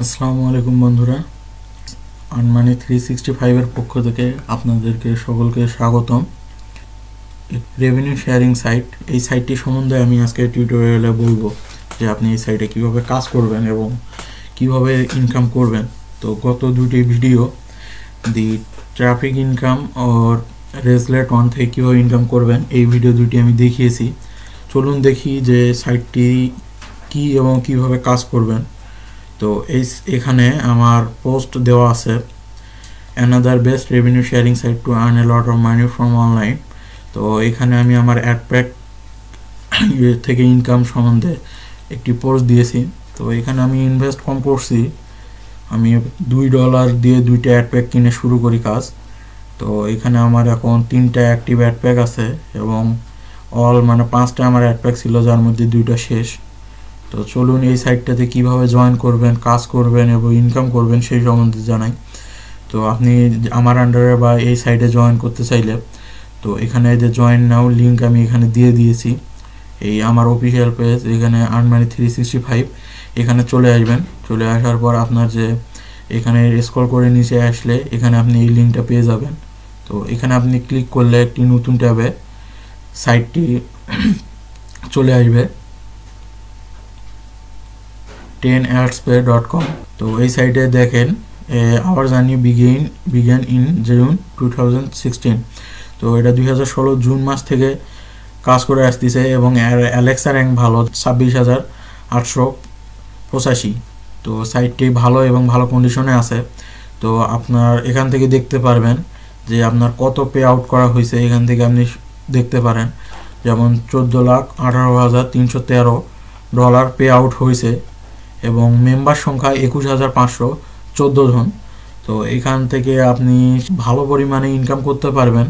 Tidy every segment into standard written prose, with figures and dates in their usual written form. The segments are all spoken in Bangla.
আসসালামু আলাইকুম বন্ধুরা, আনমানি 365 এর পক্ষ থেকে আপনাদেরকে সকলকে স্বাগতম। রেভিনিউ শেয়ারিং সাইট, এই সাইটটি সম্বন্ধে আমি আজকে টিউটোরিয়ালে বলবো যে আপনি এই সাইটে কিভাবে কাজ করবেন এবং কিভাবে ইনকাম করবেন। তো গত দুটি ভিডিও, দি ট্রাফিক ইনকাম और রেজলেট ওয়ান থেকে কীভাবে ইনকাম করবেন, এই ভিডিও দুটি আমি দেখিয়েছি। চলুন দেখি যে সাইটটি কি এবং কিভাবে কাজ করবেন। তো এখানে আমার পোস্ট দেওয়া আছে, another best revenue sharing site to earn a lot of money from online. তো এখানে আমি আমার অ্যাডপ্যাক থেকে ইনকাম সম্বন্ধে একটি পোস্ট দিয়েছি। তো এখানে আমি ইনভেস্ট কম করছি, আমি $2 দিয়ে 2টা অ্যাডপ্যাক কিনে শুরু করি কাজ। তো এখানে আমার এখন 3টা অ্যাক্টিভ অ্যাডপ্যাক আছে এবং অল 5টা আমার অ্যাডপ্যাক ছিল, যার মধ্যে 2টা শেষ। তো চলুন এই সাইটটাতে কিভাবে জয়েন করবেন, কাজ করবেন এবং ইনকাম করবেন সেই সম্বন্ধে জানাই। তো আপনি আমার আন্ডারে বা এই সাইটে জয়েন করতে চাইলে, তো এখানে যে জয়েন নাও লিঙ্ক আমি এখানে দিয়ে দিয়েছি। এই আমার অফিসিয়াল পেজ, এখানে আনমানি 365, এখানে চলে আসবেন। চলে আসার পর আপনার যে এখানে স্ক্রল করে নিচে আসলে এখানে আপনি এই লিঙ্কটা পেয়ে যাবেন। তো এখানে আপনি ক্লিক করলে একটি নতুন ট্যাবে সাইটটি চলে আসবে, 10adspay.com। তো এই সাইটে দেখেন our journey began in June 2016। তো এটা 2016 জুন মাস থেকে কাজ করে আসতেছে এবং অ্যালেক্সা র্যাঙ্ক ভালো 26,885। তো সাইটটি ভালো এবং ভালো কন্ডিশনে আছে। তো আপনার এখান থেকে দেখতে পারবেন যে আপনার কত পে আউট করা হয়েছে, এখান থেকে আপনি দেখতে পারেন। যেমন $14,18,313 পে আউট হয়েছে এবং মেম্বার সংখ্যা 21,514 জন। তো এখান থেকে আপনি ভালো পরিমাণে ইনকাম করতে পারবেন।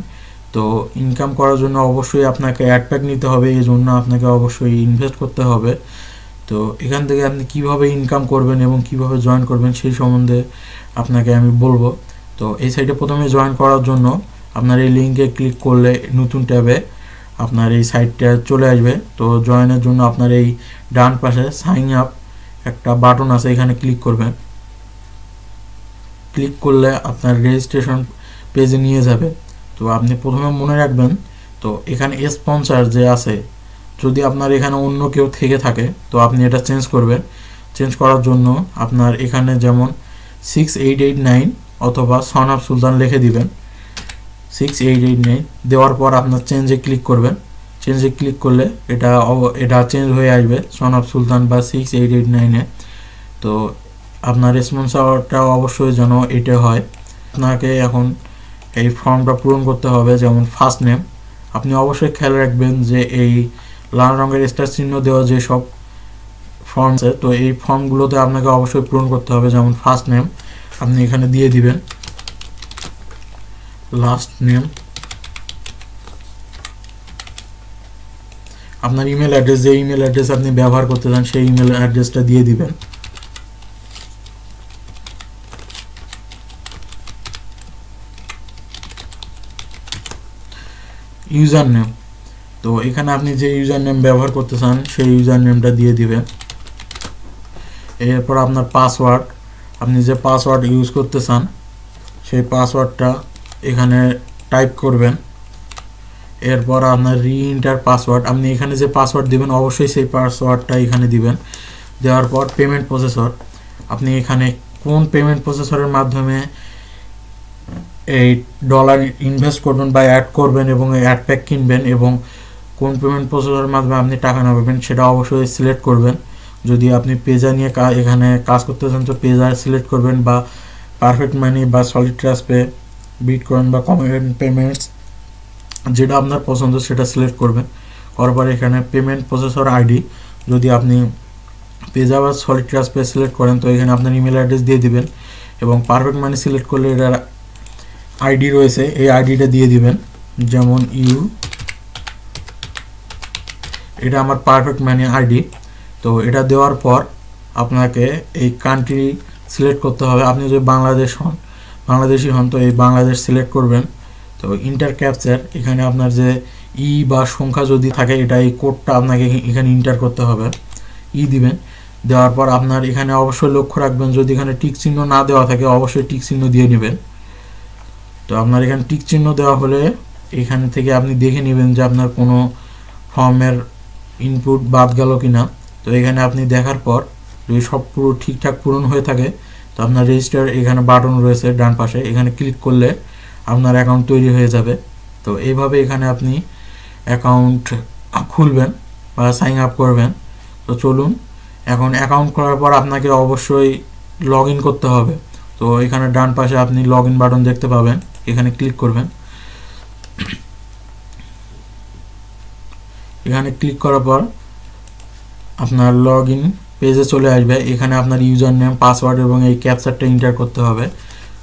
তো ইনকাম করার জন্য অবশ্যই আপনাকে অ্যাডপ্যাক নিতে হবে, এই জন্য আপনাকে অবশ্যই ইনভেস্ট করতে হবে। তো এখান থেকে আপনি কিভাবে ইনকাম করবেন এবং কিভাবে জয়েন করবেন সেই সম্বন্ধে আপনাকে আমি বলবো। তো এই সাইটে প্রথমে জয়েন করার জন্য আপনার এই লিঙ্কে ক্লিক করলে নতুন ট্যাবে আপনার এই সাইটটা চলে আসবে। তো জয়েনের জন্য আপনার এই ডান পাশে সাইন আপ একটা বাটন আছে, এখানে ক্লিক করবেন। ক্লিক করলে আপনার রেজিস্ট্রেশন পেজে নিয়ে যাবে। তো আপনি প্রথমে মনে রাখবেন, তো এখানে স্পন্সর যে আছে, যদি আপনার এখানে অন্য কেউ থেকে থাকে তো আপনি এটা চেঞ্জ করবেন। চেঞ্জ করার জন্য আপনার এখানে যেমন 6889 অথবা সন অফ সুলতান লিখে দিবেন। 6889 দেওয়ার পর আপনার চেঞ্জে ক্লিক করবেন। চেঞ্জে ক্লিক করলে এটা চেঞ্জ হয়ে আসবে সন অফ সুলতান বা 6889-এ। তো আপনার স্পন্সরটা অবশ্যই যেন এটা হয়। আপনাকে এখন এই ফর্মটা পূরণ করতে হবে। যেমন ফার্স্ট নেম, আপনি অবশ্যই খেয়াল রাখবেন যে এই লাল রঙের স্টার চিহ্ন দেওয়া যে সব ফর্ম আছে, তো এই ফর্মগুলোতে আপনাকে অবশ্যই পূরণ করতে হবে। যেমন ফার্স্ট নেম আপনি এখানে দিয়ে দিবেন, লাস্ট নেম, আপনার ইমেল অ্যাড্রেস, যে ইমেল অ্যাড্রেস আপনি ব্যবহার করতে চান সেই ইমেল অ্যাড্রেসটা দিয়ে দিবেন। ইউজার নেম, তো এখানে আপনি যে ইউজার নেম ব্যবহার করতে চান সেই ইউজার নেমটা দিয়ে দিবেন। এরপর আপনার পাসওয়ার্ড, আপনি যে পাসওয়ার্ড ইউজ করতে চান সেই পাসওয়ার্ডটা এখানে টাইপ করবেন। এরপর আপনার রিএন্টার পাসওয়ার্ড, আপনি এখানে যে পাসওয়ার্ড দিবেন অবশ্যই সেই পাসওয়ার্ডটা এখানে দিবেন। দেওয়ার পর পেমেন্ট প্রসেসর, আপনি এখানে কোন পেমেন্ট প্রসেসরের মাধ্যমে এই ডলার ইনভেস্ট করবেন বা অ্যাড করবেন এবং অ্যাড প্যাক কিনবেন এবং কোন পেমেন্ট প্রসেসরের মাধ্যমে আপনি টাকা নেবেন সেটা অবশ্যই সিলেক্ট করবেন। যদি আপনি পেজা নিয়ে এখানে কাজ করতে চান তো পেজা সিলেক্ট করবেন, বা পারফেক্ট মানি বা সলিড ট্রাস্টপে, বিটকয়েন বা কমিউনিটি পেমেন্টস, যেটা আপনার পছন্দ সেটা সিলেক্ট করবেন। করার পর এখানে পেমেন্ট প্রসেসর আইডি, যদি আপনি পেজা বা সলিড ট্রাস্টপে সিলেক্ট করেন তো এখানে আপনার ইমেল অ্যাড্রেস দিয়ে দিবেন এবং পারফেক্ট মানি সিলেক্ট করলে এটার আইডি রয়েছে, এই আইডিটা দিয়ে দিবেন। যেমন এটা আমার পারফেক্ট মানি আইডি। তো এটা দেওয়ার পর আপনাকে এই কান্ট্রি সিলেক্ট করতে হবে। আপনি যদি বাংলাদেশি হন তো এই বাংলাদেশ সিলেক্ট করবেন। তো ইন্টার ক্যাপচার, এখানে আপনার যে বা সংখ্যা যদি থাকে এটা এই কোডটা আপনাকে এখানে ইন্টার করতে হবে, দিবেন। দেওয়ার পর আপনার এখানে অবশ্যই লক্ষ্য রাখবেন, যদি এখানে টিক চিহ্ন না দেওয়া থাকে অবশ্যই টিক চিহ্ন দিয়ে নেবেন। তো আপনার এখানে টিক চিহ্ন দেওয়া হলে এখান থেকে আপনি দেখে নেবেন যে আপনার কোনো ফর্মের ইনপুট বাদ গেল কিনা। তো এখানে আপনি দেখার পর যদি সব পুরো ঠিকঠাক পূরণ হয়ে থাকে তো আপনার রেজিস্টার এখানে বাটন রয়েছে ডান পাশে, এখানে ক্লিক করলে আপনার অ্যাকাউন্ট তৈরি হয়ে যাবে। তো এইভাবে এখানে আপনি অ্যাকাউন্ট খুলবেন বা সাইন আপ করবেন। তো চলুন, এখন অ্যাকাউন্ট খোলার পর আপনাকে অবশ্যই লগ ইন করতে হবে। তো এখানে ডান পাশে আপনি লগ ইন বাটন দেখতে পাবেন, এখানে ক্লিক করবেন। এখানে ক্লিক করার পর আপনার লগ ইন পেজে চলে আসবে। এখানে আপনার ইউজার নেম, পাসওয়ার্ড এবং এই ক্যাপচারটা এন্টার করতে হবে।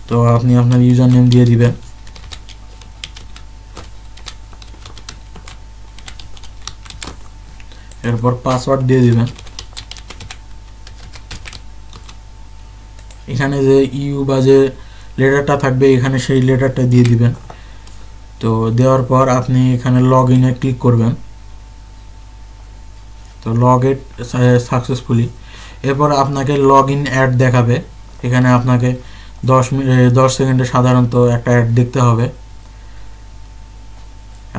তো আপনি আপনার ইউজার নেম দিয়ে দিবেন, এরপর পাসওয়ার্ড দিয়ে দিবেন। এখানে যে ইউ বা যে লেটারটা থাকবে এখানে সেই লেটারটা দিয়ে দিবেন। তো দেওয়ার পর আপনি এখানে লগ ইনে ক্লিক করবেন। তো লগ ইন সাকসেসফুলি। এরপর আপনাকে লগ ইন অ্যাড দেখাবে। এখানে আপনাকে 10 সেকেন্ডে সাধারণত একটা অ্যাড দেখতে হবে।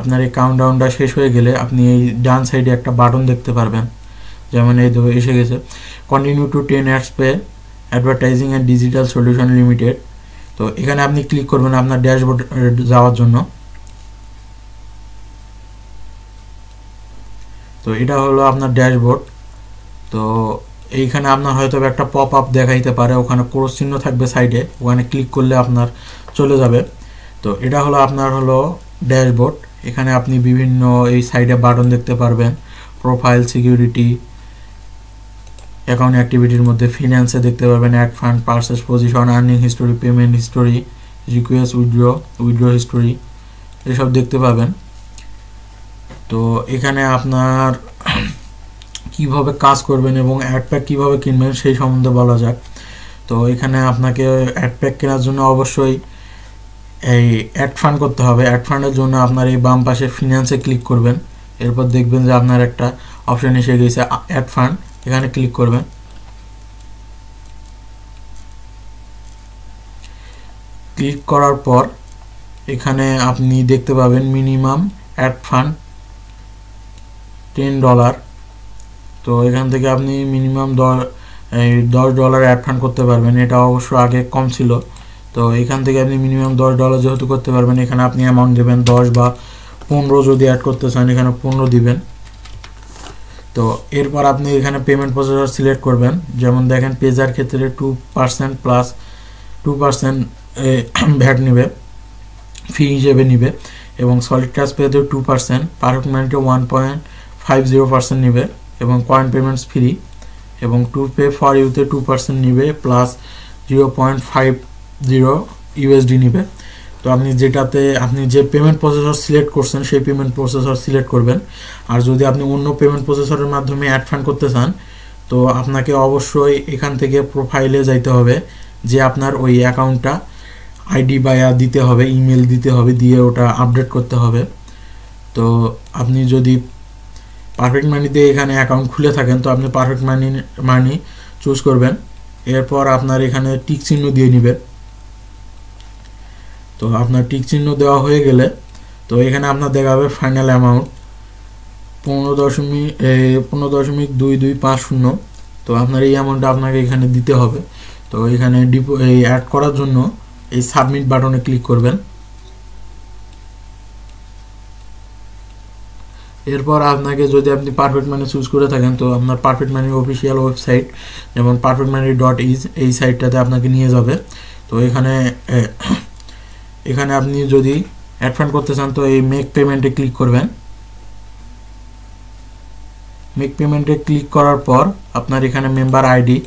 আপনার এই কাউন্টডাউনটা শেষ হয়ে গেলে আপনি এই ডান সাইডে একটা বাটন দেখতে পারবেন, যেমন এই এসে গেছে continue to 10 ads pay advertising and digital solution limited. তো এখানে আপনি ক্লিক করবেন আপনার ড্যাশবোর্ড যাওয়ার জন্য। তো এটা হলো আপনার ড্যাশবোর্ড। তো এইখানে আপনার হয়তো একটা পপ আপ দেখাইতে পারে, ওখানে ক্রস চিহ্ন থাকবে সাইডে, ওখানে ক্লিক করলে আপনার চলে যাবে। তো এটা হলো আপনার ড্যাশবোর্ড। এখানে আপনি বিভিন্ন এই সাইডে বাটন দেখতে পারবেন, প্রোফাইল, সিকিউরিটি, অ্যাকাউন্ট অ্যাক্টিভিটির মধ্যে ফিন্যান্সে দেখতে পারবেন add fund, purchase position, earning history, payment history, request, withdraw history এসব দেখতে পাবেন। তো এখানে আপনার কিভাবে কাজ করবেন এবং অ্যাড প্যাক কীভাবে কিনবেন সেই সম্বন্ধে বলা যাক। তো এখানে আপনাকে অ্যাড প্যাক কেনার জন্য অবশ্যই এই অ্যাড ফান্ড করতে হবে। অ্যাড ফান্ডের জন্য আপনার এই বাম পাশে ফিন্যান্সে ক্লিক করবেন। এরপর দেখবেন যে আপনার একটা অপশান এসে গেছে অ্যাড ফান্ড, এখানে ক্লিক করবেন। ক্লিক করার পর এখানে আপনি দেখতে পাবেন মিনিমাম অ্যাড ফান্ড $10। তো এখান থেকে আপনি মিনিমাম $10 অ্যাড ফান্ড করতে পারবেন। এটা অবশ্য আগে কম ছিল। তো এখান থেকে আপনি মিনিমাম $10 যেহেতু করতে পারবেন, এখানে আপনি অ্যামাউন্ট দেবেন 10 বা 15 যদি অ্যাড করতে চান এখানে 15 দিবেন। তো এরপর আপনি এখানে পেমেন্ট প্রসেসর সিলেক্ট করবেন। যেমন দেখেন পেজার ক্ষেত্রে 2% প্লাস 2% ভ্যাট নেবে, ফি হিসেবে নেবে, এবং সলিড ক্যাশ পেতে 2%, পারফেক্ট মানিতে 1.50% নেবে এবং কয়েন পেমেন্টস ফ্রি, এবং টু পে ফর ইউতে 2% নেবে প্লাস 0.50 USD নেবে। তো আপনি যেটাতে আপনি যে পেমেন্ট প্রসেসর সিলেক্ট করছেন সেই পেমেন্ট প্রসেসর সিলেক্ট করবেন। আর যদি আপনি অন্য পেমেন্ট প্রসেসরের মাধ্যমে অ্যাড ফান্ড করতে চান তো আপনাকে অবশ্যই এখান থেকে প্রোফাইলে যাইতে হবে, যে আপনার ওই অ্যাকাউন্টটা আইডি বা দিতে হবে, ইমেল দিতে হবে, দিয়ে ওটা আপডেট করতে হবে। তো আপনি যদি পারফেক্ট মানিতে এখানে অ্যাকাউন্ট খুলে থাকেন তো আপনি পারফেক্ট মানি চুজ করবেন। এরপর আপনার এখানে টিক চিহ্ন দিয়ে নেবে। তো আপনার টিক চিহ্ন দেওয়া হয়ে গেলে তো এখানে আপনার দেখাবে ফাইনাল অ্যামাউন্ট 15.2250। তো আপনার এই অ্যামাউন্টটা আপনাকে এখানে দিতে হবে। তো এখানে এই অ্যাড করার জন্য এই সাবমিট বাটনে ক্লিক করবেন। এরপর আপনাকে যদি আপনি পারফেক্ট মানি চুজ করে থাকেন তো আপনার পারফেক্ট মানি অফিসিয়াল ওয়েবসাইট যেমন perfectmoney.is এই সাইটটাতে আপনাকে নিয়ে যাবে। তো এখানে আপনি যদি অ্যাড ফান্ড করতে চান তো এই মেক পেমেন্টে ক্লিক করবেন। মেক পেমেন্টে ক্লিক করার পর আপনার এখানে মেম্বার আইডি,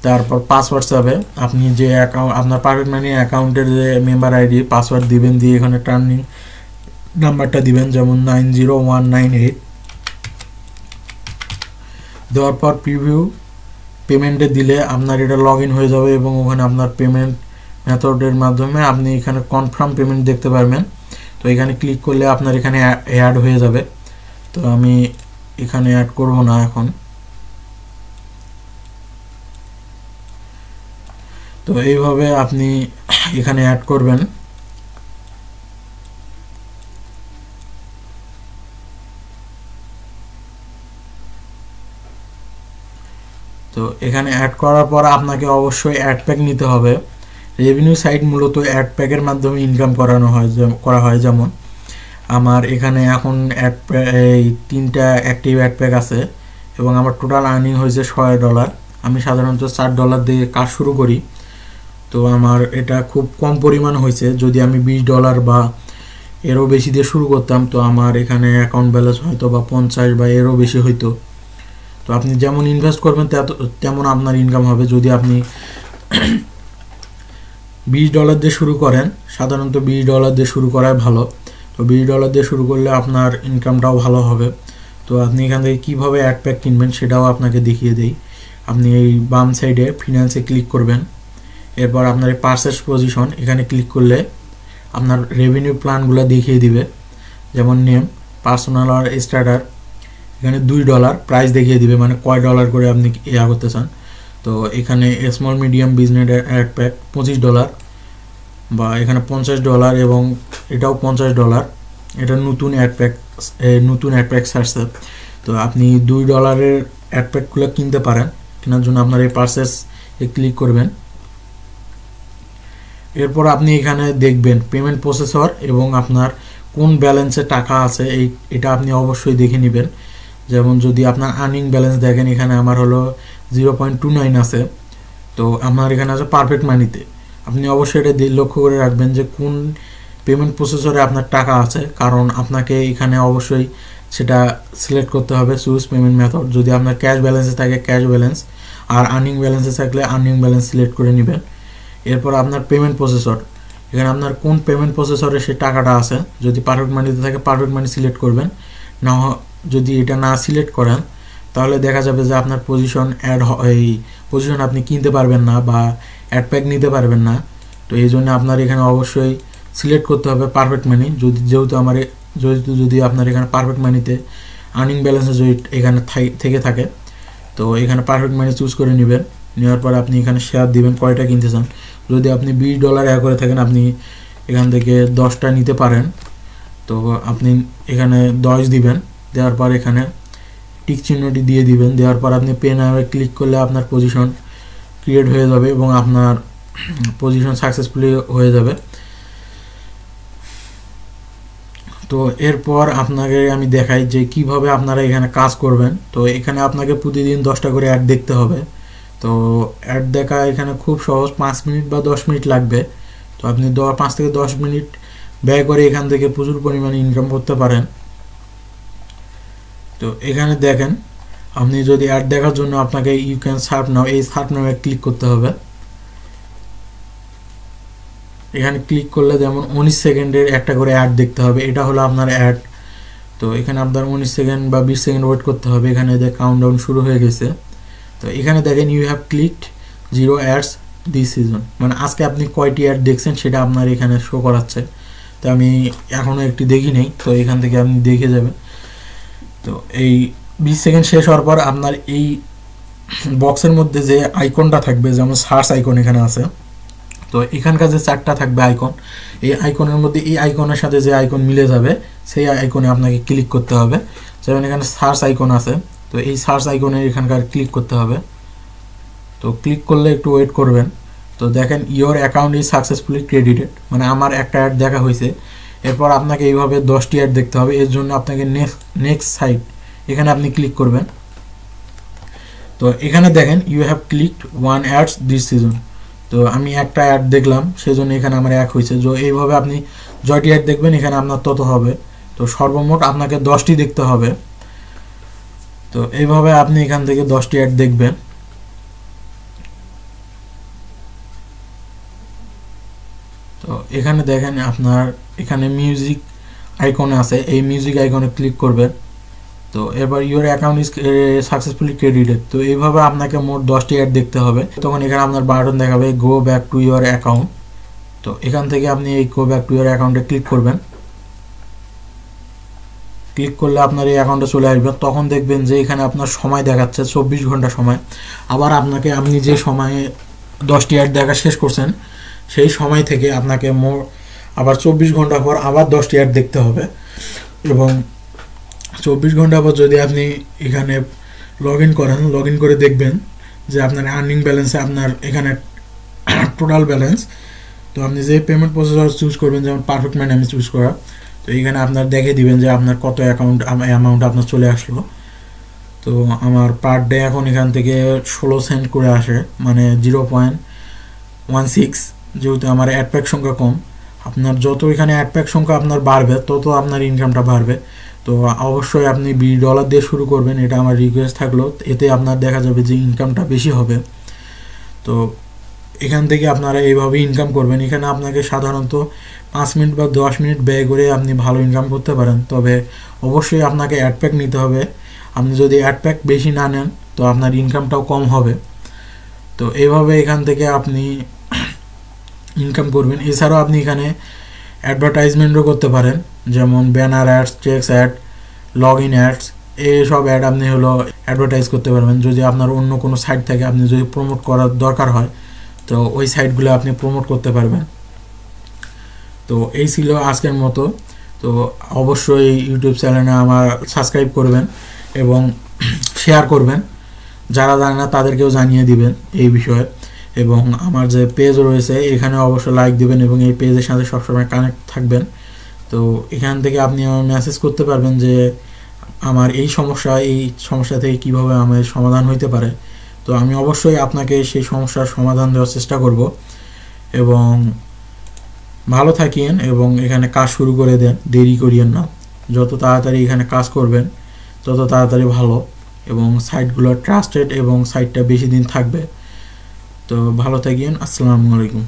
তারপর পাসওয়ার্ড চাবে। আপনি যে অ্যাকাউন্ট আপনার পারফেক্ট মানি অ্যাকাউন্টের যে মেম্বার আইডি পাসওয়ার্ড দিবেন, দিয়ে এখানে টার্নিং নাম্বারটা দিবেন যেমন 90198। দেওয়ার পর প্রিভিউ পেমেন্টে দিলে আপনার এটা লগ ইন হয়ে যাবে এবং ওখানে আপনার পেমেন্ট মেথডের মাধ্যমে আপনি এখানে কনফার্ম পেমেন্ট দেখতে পারবেন। তো এখানে ক্লিক করলে আপনার এখানে অ্যাড হয়ে যাবে। তো আমি এখানে অ্যাড করব না এখন। তো এইভাবে আপনি এখানে অ্যাড করবেন। তো এখানে অ্যাড করার পর আপনাকে অবশ্যই অ্যাড প্যাক নিতে হবে। রেভিনিউ সাইট মূলত অ্যাড প্যাকের মাধ্যমে ইনকাম করা হয়। যেমন আমার এখানে এখন এই 3টা অ্যাক্টিভ অ্যাড প্যাক আছে এবং আমার টোটাল আর্নিং হয়েছে $6। আমি সাধারণত $4 দিয়ে কাজ শুরু করি। তো আমার এটা খুব কম পরিমাণ হয়েছে। যদি আমি $20 বা এরও বেশি দিয়ে শুরু করতাম তো আমার এখানে অ্যাকাউন্ট ব্যালেন্স হয়তো বা 50 বা এরও বেশি হইতো। তো আপনি যেমন ইনভেস্ট করবেন তেমন আপনার ইনকাম হবে। যদি আপনি $20 দিয়ে শুরু করেন, সাধারণত $20 দিয়ে শুরু করাই ভালো। তো $20 দিয়ে শুরু করলে আপনার ইনকামটাও ভালো হবে। তো আপনি এখান থেকে কীভাবে অ্যাড প্যাক কিনবেন সেটাও আপনাকে দেখিয়ে দেই। আপনি এই বাম সাইডে ফিনান্সে ক্লিক করবেন। এরপর আপনার এই পারচেজ পজিশন এখানে ক্লিক করলে আপনার রেভিনিউ প্ল্যানগুলো দেখিয়ে দিবে। যেমন নেম, পার্সোনাল আর স্টার্টার, এখানে $2 প্রাইস দেখিয়ে দিবে, মানে কয় ডলার করে আপনি ইয়া করতে চান। তো এখানে small medium business ad pack $25 বা এখানে $50 এবং এটাও $50। এটা নতুন অ্যাড প্যাক ছাড়ছে। তো আপনি $2 অ্যাড প্যাকগুলো কিনতে পারেন। কেনার জন্য আপনার এই পারচেজ ক্লিক করবেন। এরপর আপনি এখানে দেখবেন পেমেন্ট প্রসেসর এবং আপনার কোন ব্যালেন্সে টাকা আছে এটা আপনি অবশ্যই দেখে নেবেন। যেমন যদি আপনার আর্নিং ব্যালেন্স দেখেন, এখানে আমার হলো 0.29 আছে। তো আপনার এখানে আছে পারফেক্ট মানিতে। আপনি অবশ্যই এটা লক্ষ্য করে রাখবেন যে কোন পেমেন্ট প্রসেসরে আপনার টাকা আছে, কারণ আপনাকে এখানে অবশ্যই সেটা সিলেক্ট করতে হবে, চুজ পেমেন্ট মেথড। যদি আপনার ক্যাশ ব্যালেন্সে থাকে ক্যাশ ব্যালেন্স, আর আর্নিং ব্যালেন্সে থাকলে আর্নিং ব্যালেন্স সিলেক্ট করে নেবেন। এরপর আপনার পেমেন্ট প্রসেসর, এখানে আপনার কোন পেমেন্ট প্রসেসরে সে টাকাটা আছে। যদি পারফেক্ট মানিতে থাকে পারফেক্ট মানি সিলেক্ট করবেন। না যদি এটা না সিলেক্ট করেন তাহলে দেখা যাবে যে আপনার পজিশন আপনি কিনতে পারবেন না বা অ্যাড প্যাক নিতে পারবেন না। তো এই জন্য আপনার এখানে অবশ্যই সিলেক্ট করতে হবে পারফেক্ট মানি। যদি আপনার এখানে পারফেক্ট মানিতে আর্নিং ব্যালেন্সে যদি এখানে থেকে থাকে তো এখানে পারফেক্ট মানি চুজ করে নেবেন। নেওয়ার পর আপনি এখানে শেয়ার দিবেন কয়টা কিনতে চান। যদি আপনি $20 অ্যাড করে থাকেন আপনি এখান থেকে 10টা নিতে পারেন। তো আপনি এখানে 10 দিবেন। দেওয়ার পর এখানে টিক চিহ্নটি দিয়ে দিবেন। দেওয়ার পর আপনি পে নামে ক্লিক করলে আপনার পজিশন ক্রিয়েট হয়ে যাবে এবং আপনার পজিশন সাকসেসফুলি হয়ে যাবে। তো এরপর আপনাকে আমি দেখাই যে কিভাবে আপনারা এখানে কাজ করবেন। তো এখানে আপনাকে প্রতিদিন 10টা করে অ্যাড দেখতে হবে। তো অ্যাড দেখা এখানে খুব সহজ, 5 মিনিট বা 10 মিনিট লাগবে। তো আপনি 5 থেকে 10 মিনিট ব্যয় করে এখান থেকে প্রচুর পরিমাণে ইনকাম করতে পারেন। তো এখানে দেখেন, আপনি যদি অ্যাড দেখার জন্য আপনাকে ইউ ক্যান সার্ভ নাও, এই সার্ভ নামে ক্লিক করতে হবে। এখানে ক্লিক করলে যেমন 19 সেকেন্ডের একটা করে অ্যাড দেখতে হবে, এটা হলো আপনার অ্যাড। তো এখানে আপনার 19 সেকেন্ড বা 20 সেকেন্ড ওয়েট করতে হবে। এখানে কাউন্টডাউন শুরু হয়ে গেছে। তো এখানে দেখেন you have clicked 0 ads this season, মানে আজকে আপনি কয়টি অ্যাড দেখছেন সেটা আপনার এখানে শো করাচ্ছে। তো আমি এখনও একটি দেখি নেই, তো এখান থেকে আপনি দেখে যাবেন। তো এই 20 সেকেন্ড শেষ হওয়ার পর আপনার এই বক্সের মধ্যে যে আইকনটা থাকবে, যেমন সার্চ আইকন এখানে আছে, তো এখানকার যে 4টা থাকবে আইকন, এই আইকনের মধ্যে এই আইকনের সাথে যে আইকন মিলে যাবে সেই আইকনে আপনাকে ক্লিক করতে হবে। যেমন এখানে সার্চ আইকন আছে, তো এই সার্চ আইকনে এখানকার ক্লিক করতে হবে। তো ক্লিক করলে একটু ওয়েট করবেন। তো দেখেন your account is successfully credited, মানে আমার একটা অ্যাড দেখা হয়েছে। এরপর আপনাকে এইভাবে 10টি অ্যাড দেখতে হবে। এর জন্য আপনাকে নেক্সট সাইট এখানে আপনি ক্লিক করবেন। তো এখানে দেখেন you have clicked 1 ads this season. তো আমি একটা অ্যাড দেখলাম, সেজন্য এখানে আমার 1 হয়েছে। তো এইভাবে আপনি যয়টি অ্যাড দেখবেন এখানে আপনার তত হবে। তো সর্বমোট আপনাকে 10টি দেখতে হবে। তো এইভাবে আপনি এখান থেকে 10টি অ্যাড দেখবেন। তো এখানে দেখেন আপনার এখানে মিউজিক আইকন আছে, এই মিউজিক আইকনে ক্লিক করবেন। তো এবার your account is successfully credited. তো এইভাবে আপনাকে মোট 10টি অ্যাড দেখতে হবে। তখন এখানে আপনার বাটন দেখাবে go back to your account. তো এখান থেকে আপনি এই গো ব্যাক টু ইউর অ্যাকাউন্টে ক্লিক করবেন। ক্লিক করলে আপনার এই অ্যাকাউন্টে চলে আসবে। তখন দেখবেন যে এখানে আপনার সময় দেখাচ্ছে 24 ঘন্টা সময়। আবার আপনি যে সময়ে 10টি অ্যাড দেখা শেষ করছেন সেই সময় থেকে আপনাকে আবার 24 ঘন্টা পর আবার 10টি অ্যাড দেখতে হবে এবং 24 ঘন্টা পর যদি আপনি এখানে লগ ইন করে দেখবেন যে আপনার আর্নিং ব্যালেন্সে আপনার এখানে টোটাল ব্যালেন্স। তো আপনি যে পেমেন্ট প্রসেসর চুজ করবেন, যেমন পারফেক্ট মানি আমি চুজ করা, তো এখানে আপনার দেখে দিবেন যে আপনার কত অ্যামাউন্ট আপনার চলে আসলো। তো আমার পার ডে এখন এখান থেকে 16 সেন্ট করে আসে, মানে 0.16, যেহেতু আমার অ্যাড প্যাক সংখ্যা কম। আপনার যত এখানে অ্যাড প্যাক সংখ্যা আপনার বাড়বে তত আপনার ইনকামটা বাড়বে। তো অবশ্যই আপনি $20 দিয়ে শুরু করবেন, এটা আমার রিকোয়েস্ট থাকলো, এতে আপনার দেখা যাবে যে ইনকামটা বেশি হবে। তো এখান থেকে আপনারা এইভাবে ইনকাম করবেন। এখানে আপনাকে সাধারণত 5 মিনিট বা 10 মিনিট ব্যয় করে আপনি ভালো ইনকাম করতে পারেন, তবে অবশ্যই আপনাকে অ্যাড প্যাক নিতে হবে। আপনি যদি অ্যাড প্যাক বেশি না নেন তো আপনার ইনকামটাও কম হবে। তো এইভাবে এখান থেকে আপনি ইনকাম করবেন। এছাড়াও আপনি এখানে অ্যাডভার্টাইজমেন্টও করতে পারেন, যেমন banner ads, text ad, log in ads, এইসব অ্যাড আপনি অ্যাডভার্টাইজ করতে পারবেন। যদি আপনার অন্য কোনো সাইট থেকে আপনি যদি প্রমোট করার দরকার হয় তো ওই সাইটগুলো আপনি প্রমোট করতে পারবেন। তো এই ছিল আজকের মতো। তো অবশ্যই ইউটিউব চ্যানেলে আমার সাবস্ক্রাইব করবেন এবং শেয়ার করবেন, যারা জানে না তাদেরকেও জানিয়ে দিবেন এই বিষয়ে। এবং আমার যে পেজ রয়েছে এখানে অবশ্যই লাইক দিবেন এবং এই পেজের সাথে সবসময় কানেক্ট থাকবেন। তো এখান থেকে আপনি আমার মেসেজ করতে পারবেন যে আমার এই সমস্যা থেকে কিভাবে আমার সমাধান হইতে পারে। তো আমি অবশ্যই আপনাকে সেই সমস্যার সমাধান দেওয়ার চেষ্টা করব। এবং ভালো থাকিয়েন এবং এখানে কাজ শুরু করে দেন, দেরি করিয়েন না। যত তাড়াতাড়ি এখানে কাজ করবেন তত তাড়াতাড়ি ভালো, এবং সাইটগুলো ট্রাস্টেড এবং সাইটটা বেশি দিন থাকবে। তো ভালো থাকিয়েন। আসসালামু আলাইকুম।